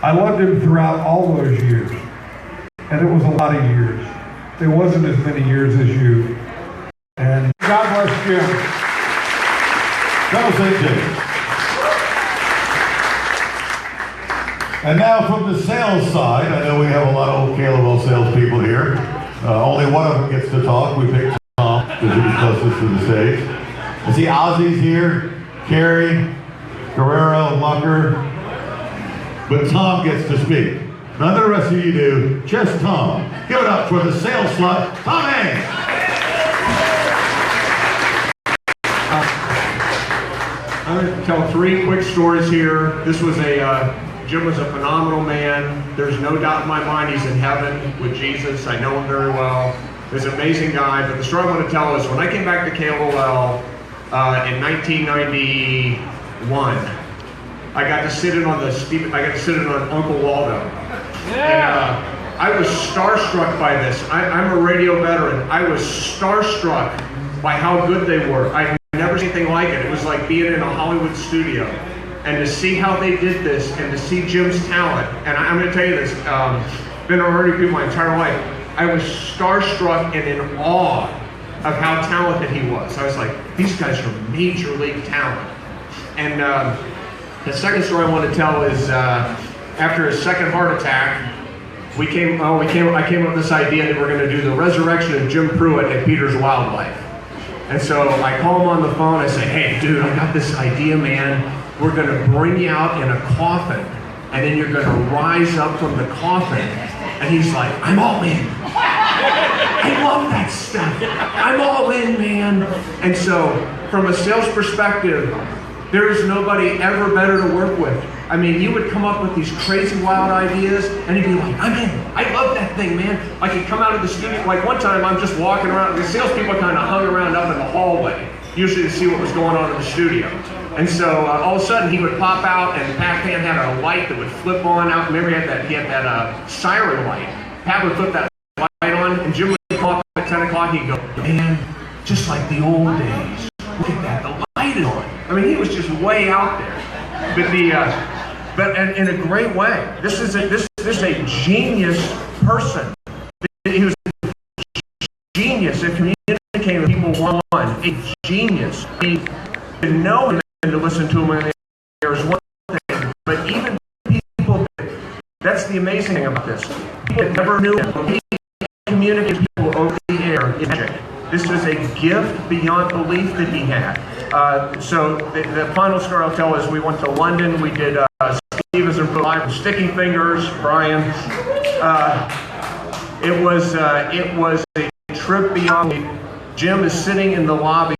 I loved him throughout all those years, and it was a lot of years. It wasn't as many years as you. And God bless Jim. That was it, Jim. And now from the sales side, I know we have a lot of KLOL salespeople here. Only one of them gets to talk. We picked Tom because he was closest to the stage. I see Ozzy's here, Carrie, Guerrero, Mucker. But Tom gets to speak. None of the rest of you do, just Tom. Give it up for the sales slut, Tom Haynes. I'm going to tell 3 quick stories here. This was Jim was a phenomenal man. There's no doubt in my mind he's in heaven with Jesus. I know him very well. He's an amazing guy. But the story I want to tell is when I came back to KLOL in 1991, I got to sit in on Uncle Waldo. And I was starstruck by this. I'm a radio veteran. I was starstruck by how good they were. I've never seen anything like it. It was like being in a Hollywood studio. And to see how they did this and to see Jim's talent, and I'm going to tell you this, been around radio people my entire life, I was starstruck and in awe of how talented he was. I was like, these guys are major league talent. And the second story I want to tell is after his second heart attack, I came up with this idea that we're going to do the resurrection of Jim Pruitt at Peter's Wildlife. And so I call him on the phone. I say, hey, dude, I got this idea, man. We're going to bring you out in a coffin, and then you're going to rise up from the coffin. And he's like, I'm all in. I love that stuff. I'm all in, man. And so from a sales perspective, there is nobody ever better to work with. I mean, you would come up with these crazy wild ideas, and he'd be like, I'm in. I love that thing, man. Like he'd come out of the studio. Like one time I'm just walking around. The salespeople kind of hung around up in the hallway, usually to see what was going on in the studio. And so all of a sudden he would pop out, and Pat Fant had a light that would flip on out. Remember he had that siren light. Pat would flip that light on, and Jim would come up at 10 o'clock. He'd go, man, just like the old days. Look at that, the light is on. I mean, he was just way out there. But in a great way. This is a genius person. He was a genius at communicating with people one-on-one. A genius. I mean, to know him and to listen to him there is one thing, but even people, that's the amazing thing about this. People that never knew him. He communicated with people over the air in magic. This was a gift beyond belief that he had. So the final story I'll tell is we went to London. We did Stevens and Live with Sticky Fingers, Brian. It was a trip beyond belief. Jim is sitting in the lobby